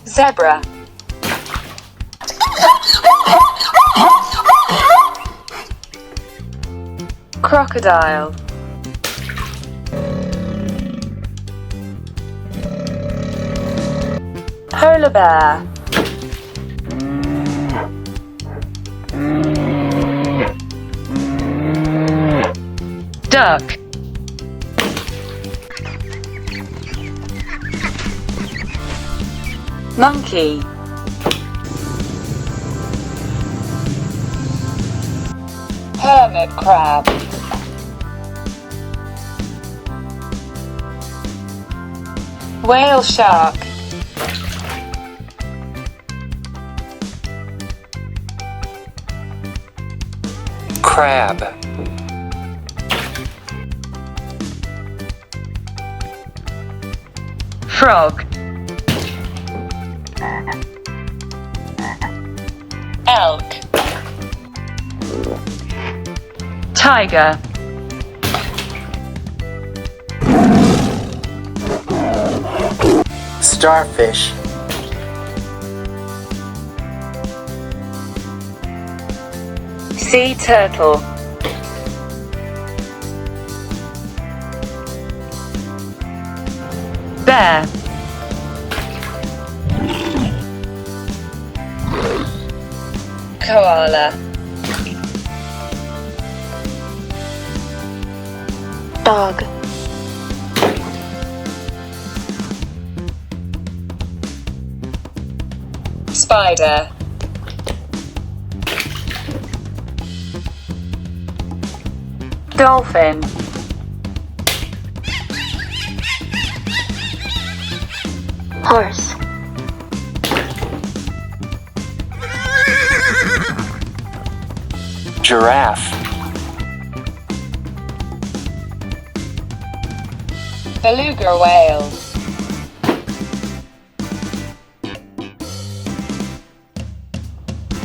Zebra. Crocodile. Polar bear. Duck. Monkey. Hermit crab. Whale shark. Crab. Frog. Elk. Tiger. Starfish. Sea turtle. Bear. Koala. Dog. Spider. Dolphin. Horse. Giraffe. Beluga whale.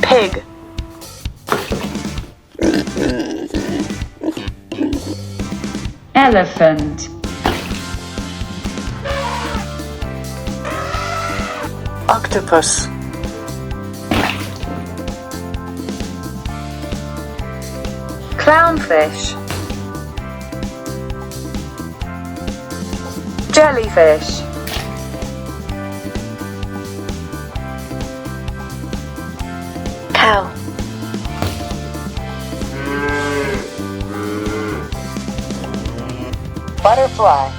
Pig. Elephant. Octopus. Clownfish. Jellyfish. Cow. Butterfly.